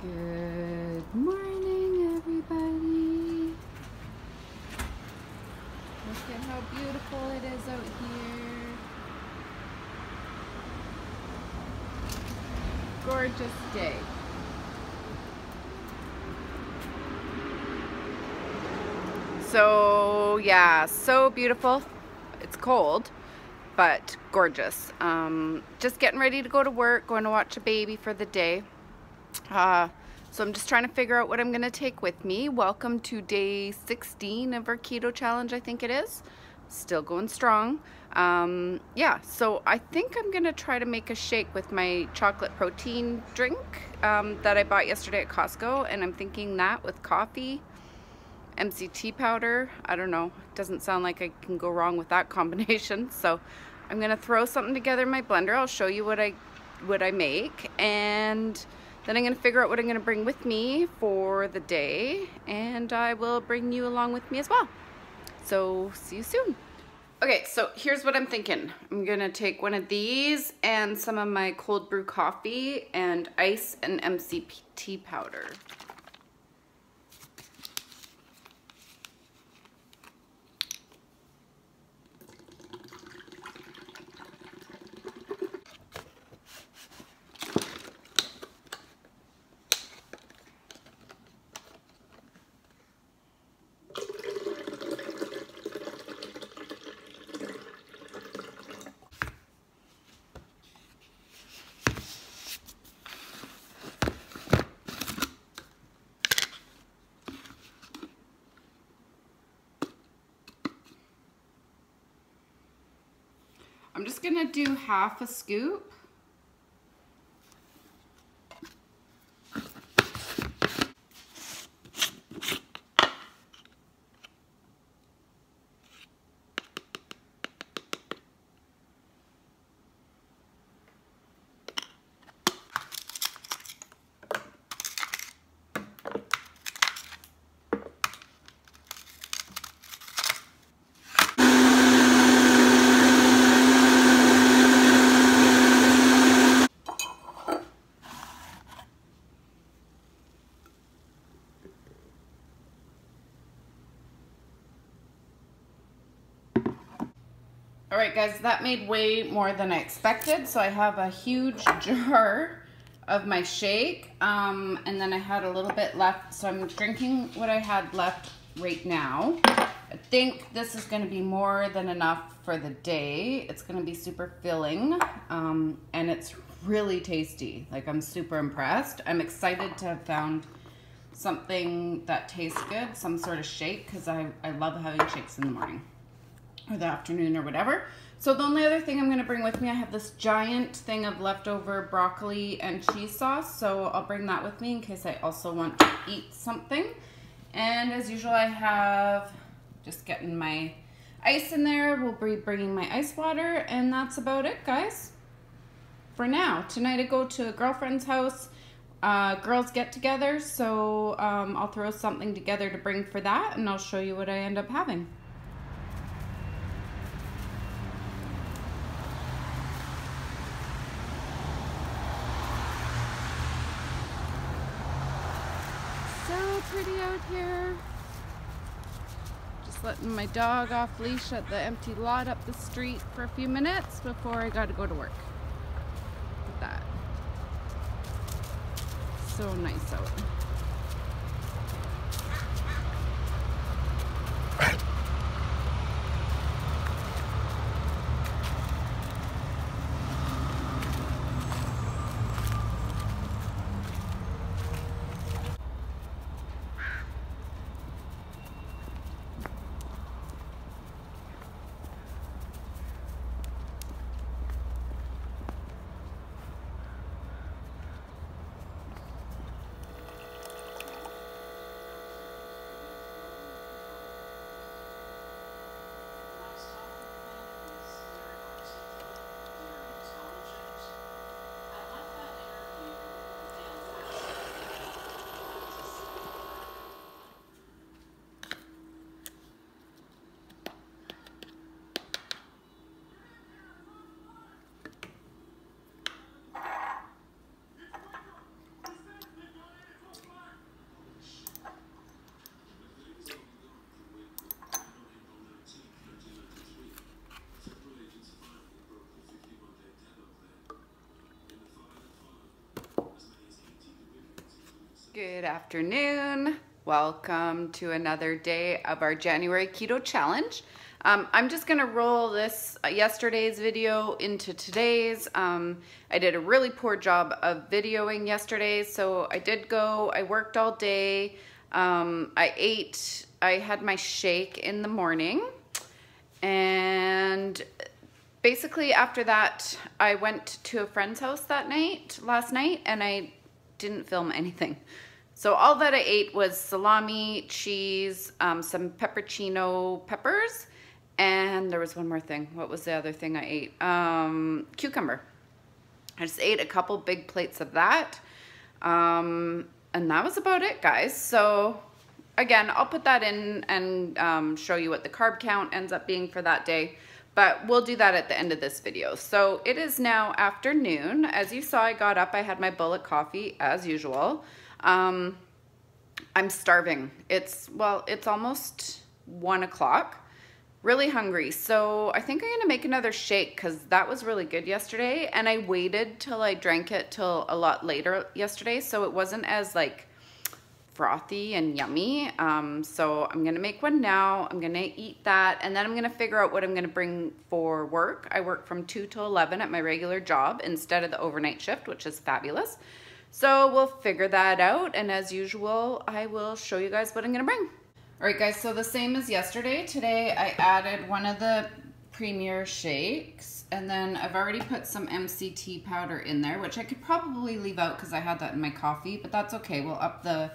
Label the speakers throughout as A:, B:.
A: Good morning, everybody. Look at how beautiful it is out here. Gorgeous day. So yeah, so beautiful. It's cold, but gorgeous. Just getting ready to go to work, going to watch a baby for the day. So I'm just trying to figure out what I'm gonna take with me. Welcome to day 16 of our keto challenge, I think it is. Still going strong. Yeah, so I think I'm gonna try to make a shake with my chocolate protein drink that I bought yesterday at Costco, and I'm thinking that with coffee, MCT powder. I don't know, doesn't sound like I can go wrong with that combination. So I'm gonna throw something together in my blender. I'll show you what I make, and then I'm gonna figure out what I'm gonna bring with me for the day, and I will bring you along with me as well. So see you soon. Okay, so here's what I'm thinking. I'm gonna take one of these and some of my cold brew coffee and ice and MCT powder. I'm just gonna do half a scoop. All right, guys, that made way more than I expected. So I have a huge jar of my shake, and then I had a little bit left. So I'm drinking what I had left right now. I think this is gonna be more than enough for the day. It's gonna be super filling, and it's really tasty. Like, I'm super impressed. I'm excited to have found something that tastes good, some sort of shake, because I love having shakes in the morning or the afternoon or whatever. So the only other thing I'm gonna bring with me, I have this giant thing of leftover broccoli and cheese sauce, so I'll bring that with me in case I also want to eat something. And as usual, I have just getting my ice in there. We'll be bringing my ice water, and that's about it, guys, for now. Tonight I go to a girlfriend's house, girls get together, so I'll throw something together to bring for that, and I'll show you what I end up having. So pretty out here. Just letting my dog off leash at the empty lot up the street for a few minutes before I gotta go to work. Look at that. So nice out. Good afternoon. Welcome to another day of our January Keto Challenge. I'm just gonna roll this yesterday's video into today's. I did a really poor job of videoing yesterday, so I worked all day. I had my shake in the morning, and basically after that, I went to a friend's house last night, and I didn't film anything. So all that I ate was salami, cheese, some pepperoncino peppers, and there was one more thing. What was the other thing I ate? Cucumber. I just ate a couple big plates of that. And that was about it, guys. So again, I'll put that in and show you what the carb count ends up being for that day. But we'll do that at the end of this video. So it is now afternoon. As you saw, I got up, I had my bullet coffee as usual. I'm starving. It's almost 1 o'clock. Really hungry. So I think I'm gonna make another shake because that was really good yesterday. And I waited till I drank it till a lot later yesterday. So it wasn't as like frothy and yummy. So I'm gonna make one now. I'm gonna eat that, and then I'm gonna figure out what I'm gonna bring for work. I work from 2 to 11 at my regular job instead of the overnight shift, which is fabulous. So we'll figure that out, and as usual, I will show you guys what I'm gonna bring. All right, guys, so the same as yesterday. Today I added one of the Premier shakes, and then I've already put some MCT powder in there, which I could probably leave out because I had that in my coffee, but that's okay. We'll up the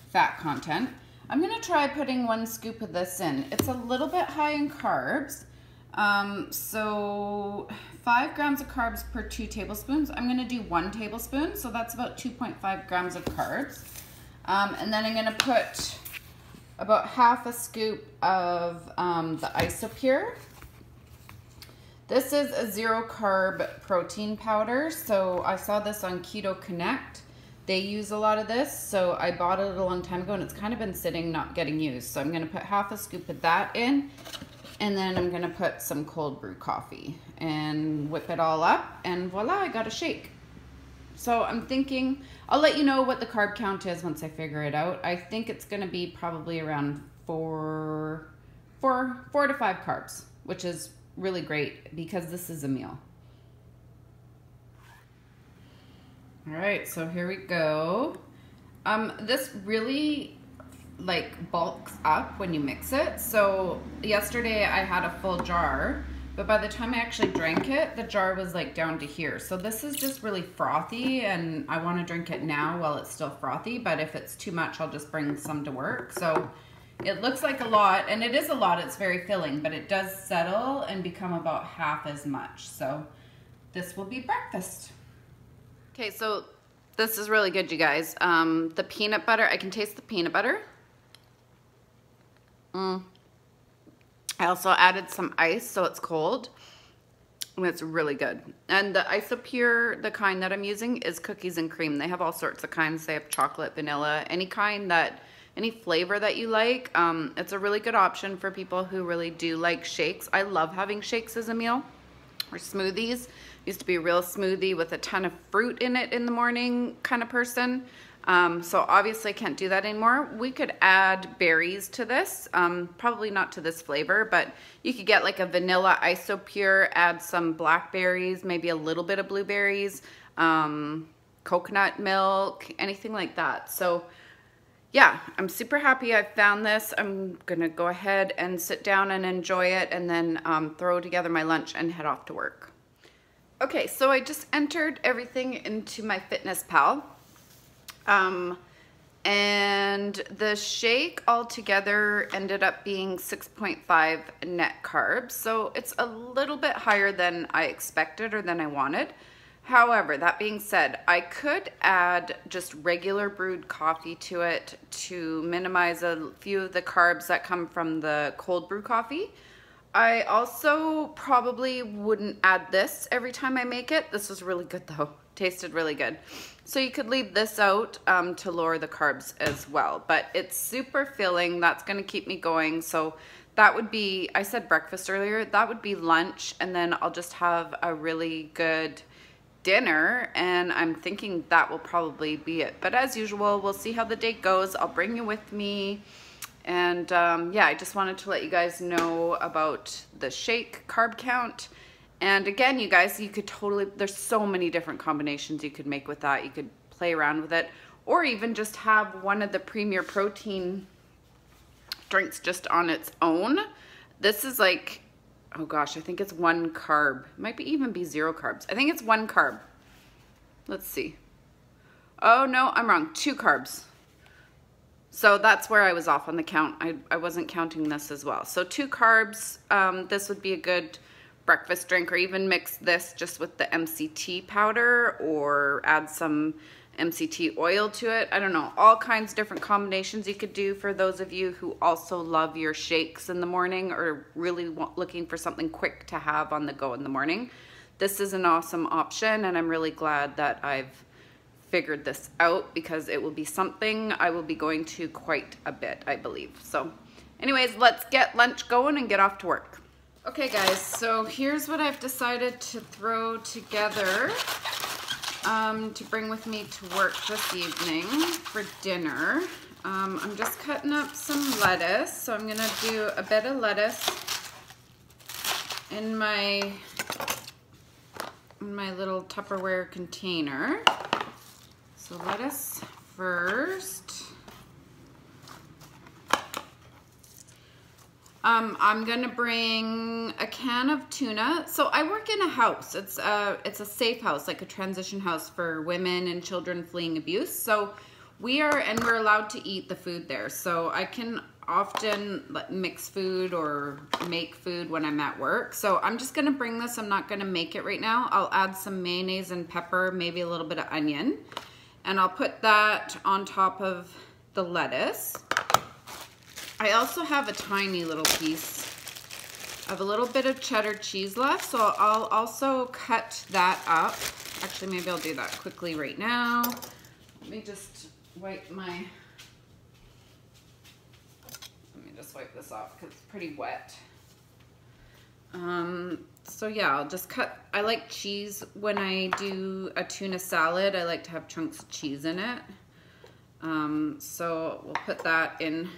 A: fat content. I'm gonna try putting 1 scoop of this in. It's a little bit high in carbs. So 5 grams of carbs per 2 tablespoons. I'm gonna do 1 tablespoon, so that's about 2.5 grams of carbs. And then I'm gonna put about half a scoop of the Isopure. This is a 0 carb protein powder, so I saw this on Keto Connect. They use a lot of this, so I bought it a long time ago, and it's kind of been sitting, not getting used. So I'm gonna put half a scoop of that in, and then I'm gonna put some cold brew coffee and whip it all up, and voila, I got a shake. So I'm thinking, I'll let you know what the carb count is once I figure it out. I think it's gonna be probably around 4 to 5 carbs, which is really great because this is a meal. All right, so here we go. This really like bulks up when you mix it. So yesterday I had a full jar, but by the time I actually drank it, the jar was like down to here. So this is just really frothy, and I want to drink it now while it's still frothy, but if it's too much, I'll just bring some to work. So it looks like a lot, and it is a lot. It's very filling, but it does settle and become about half as much. So this will be breakfast. Okay, so this is really good, you guys. The peanut butter, I can taste the peanut butter. I also added some ice, so it's cold, and it's really good. And the Isopure, the kind that I'm using, is cookies and cream. They have all sorts of kinds. They have chocolate, vanilla, any flavor that you like. It's a really good option for people who really do like shakes. I love having shakes as a meal, or smoothies. Used to be a real smoothie with a ton of fruit in it in the morning kind of person. So obviously I can't do that anymore. We could add berries to this, probably not to this flavor, but you could get like a vanilla Isopure, add some blackberries, maybe a little bit of blueberries, coconut milk, anything like that. So yeah, I'm super happy I found this. I'm gonna go ahead and sit down and enjoy it, and then throw together my lunch and head off to work. Okay, so I just entered everything into my FitnessPal. And the shake altogether ended up being 6.5 net carbs. So it's a little bit higher than I expected or than I wanted. However, that being said, I could add just regular brewed coffee to it to minimize a few of the carbs that come from the cold brew coffee. I also probably wouldn't add this every time I make it. This was really good though. Tasted really good. So you could leave this out to lower the carbs as well. But it's super filling. That's going to keep me going. So that would be, I said breakfast earlier, that would be lunch. And then I'll just have a really good dinner, and I'm thinking that will probably be it. But as usual, we'll see how the day goes. I'll bring you with me. And yeah, I just wanted to let you guys know about the shake carb count. And again, you guys, you could totally, there's so many different combinations you could make with that. You could play around with it, or even just have one of the Premier Protein drinks just on its own. This is like, oh gosh, I think it's 1 carb. Might even be 0 carbs. I think it's 1 carb. Let's see. Oh no, I'm wrong. 2 carbs. So that's where I was off on the count. I wasn't counting this as well. So 2 carbs. This would be a good breakfast drink, or even mix this just with the MCT powder, or add some MCT oil to it. I don't know, all kinds of different combinations you could do for those of you who also love your shakes in the morning, or really looking for something quick to have on the go in the morning. This is an awesome option, and I'm really glad that I've figured this out, because it will be something I will be going to quite a bit, I believe. So anyways, let's get lunch going and get off to work. Okay guys, so here's what I've decided to throw together to bring with me to work this evening for dinner. I'm just cutting up some lettuce, so I'm gonna do a bit of lettuce in my little Tupperware container. So lettuce first. I'm gonna bring a can of tuna. So I work in a house. It's a safe house, like a transition house for women and children fleeing abuse. So we're allowed to eat the food there. So I can often mix food or make food when I'm at work. So I'm just gonna bring this. I'm not gonna make it right now. I'll add some mayonnaise and pepper, maybe a little bit of onion. And I'll put that on top of the lettuce. I also have a tiny little piece of a little bit of cheddar cheese left, so I'll also cut that up. Actually, maybe I'll do that quickly right now. Let me just wipe this off because it's pretty wet. So yeah, I'll just cut. I like cheese when I do a tuna salad. I like to have chunks of cheese in it. So we'll put that in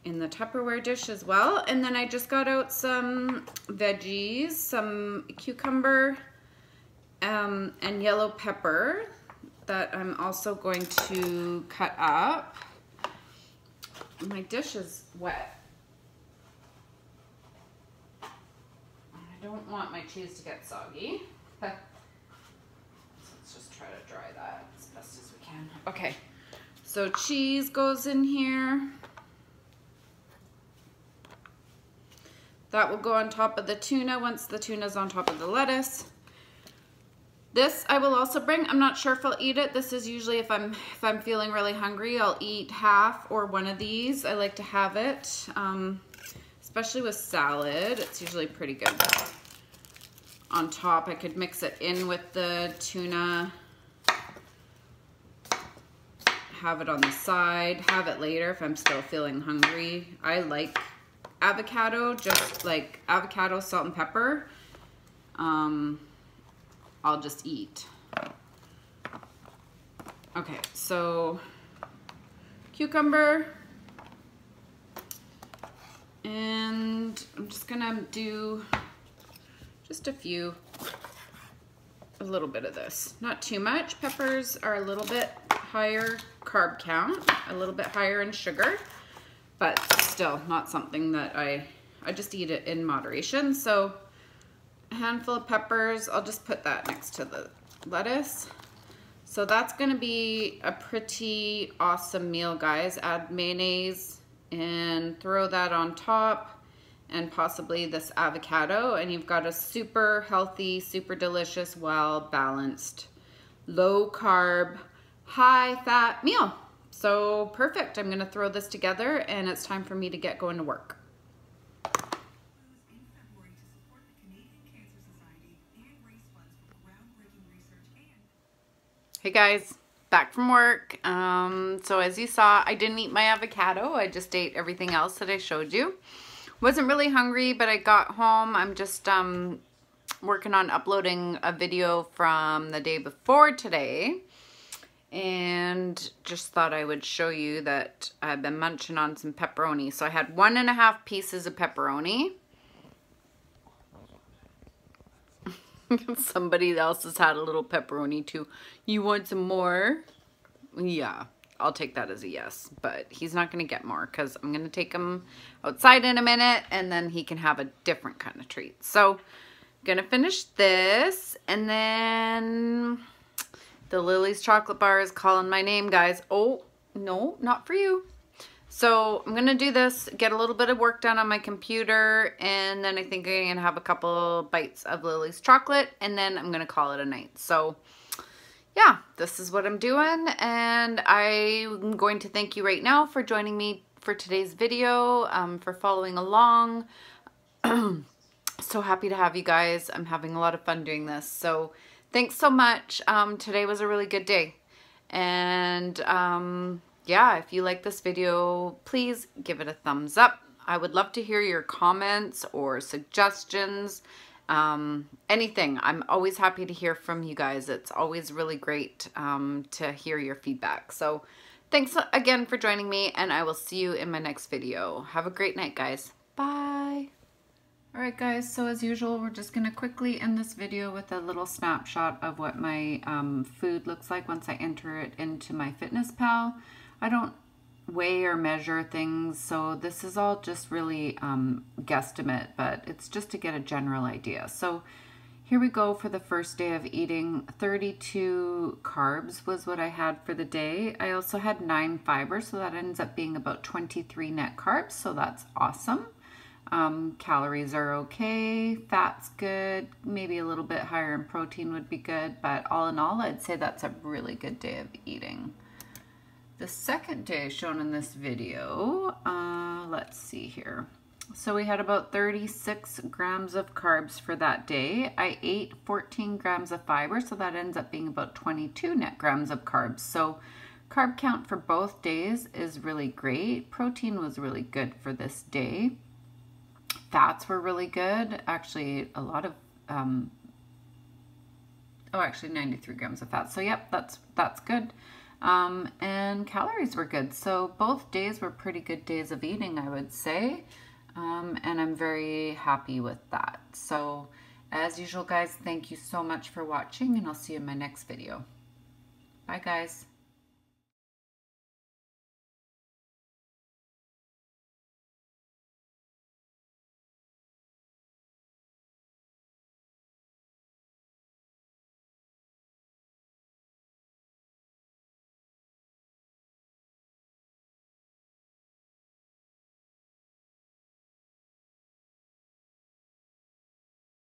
A: the Tupperware dish as well. And then I just got out some veggies, some cucumber and yellow pepper that I'm also going to cut up. My dish is wet. I don't want my cheese to get soggy. So let's just try to dry that as best as we can. Okay, so cheese goes in here. That will go on top of the tuna once the tuna's on top of the lettuce. This I will also bring. I'm not sure if I'll eat it. This is usually if I'm feeling really hungry, I'll eat half or one of these. I like to have it, especially with salad. It's usually pretty good. On top, I could mix it in with the tuna, have it on the side, have it later if I'm still feeling hungry. I like avocado, just like avocado, salt and pepper. I'll just eat. Okay, so cucumber, and I'm just gonna do just a little bit of this, not too much. Peppers are a little bit higher carb count, a little bit higher in sugar, but still not something that I just eat it in moderation. So a handful of peppers, I'll just put that next to the lettuce. So that's gonna be a pretty awesome meal, guys. Add mayonnaise and throw that on top, and possibly this avocado, and you've got a super healthy, super delicious, well-balanced, low-carb, high-fat meal. So perfect. I'm gonna throw this together, and it's time for me to get going to work. Hey guys, back from work. So as you saw, I didn't eat my avocado. I just ate everything else that I showed you. Wasn't really hungry, but I got home. I'm just working on uploading a video from the day before today. And just thought I would show you that I've been munching on some pepperoni. So I had 1.5 pieces of pepperoni. Somebody else has had a little pepperoni too. You want some more? Yeah, I'll take that as a yes. But he's not going to get more because I'm going to take him outside in a minute and then he can have a different kind of treat. So I'm going to finish this, and then the Lily's chocolate bar is calling my name, guys. Oh, no, not for you. So I'm going to do this, get a little bit of work done on my computer, and then I think I'm going to have a couple bites of Lily's chocolate, and then I'm going to call it a night. So yeah, this is what I'm doing, and I'm going to thank you right now for joining me for today's video, for following along. So happy to have you guys. I'm having a lot of fun doing this. So thanks so much. Today was a really good day. And yeah, if you like this video, please give it a thumbs up. I would love to hear your comments or suggestions. Anything. I'm always happy to hear from you guys. It's always really great to hear your feedback. So thanks again for joining me, and I will see you in my next video. Have a great night, guys. Bye. Alright guys, so as usual, we're just going to quickly end this video with a little snapshot of what my food looks like once I enter it into my FitnessPal. I don't weigh or measure things, so this is all just really guesstimate, but it's just to get a general idea. So here we go for the first day of eating. 32 carbs was what I had for the day. I also had 9 fiber, so that ends up being about 23 net carbs, so that's awesome. Calories are okay, fat's good, maybe a little bit higher in protein would be good, but all in all, I'd say that's a really good day of eating. The second day shown in this video, let's see here. So we had about 36 grams of carbs for that day. I ate 14 grams of fiber, so that ends up being about 22 net grams of carbs. So carb count for both days is really great. Protein was really good for this day. Fats were really good. Actually, a lot of, actually 93 grams of fat. So yep, that's good. And calories were good. So both days were pretty good days of eating, I would say. And I'm very happy with that. So as usual, guys, thank you so much for watching, and I'll see you in my next video. Bye, guys.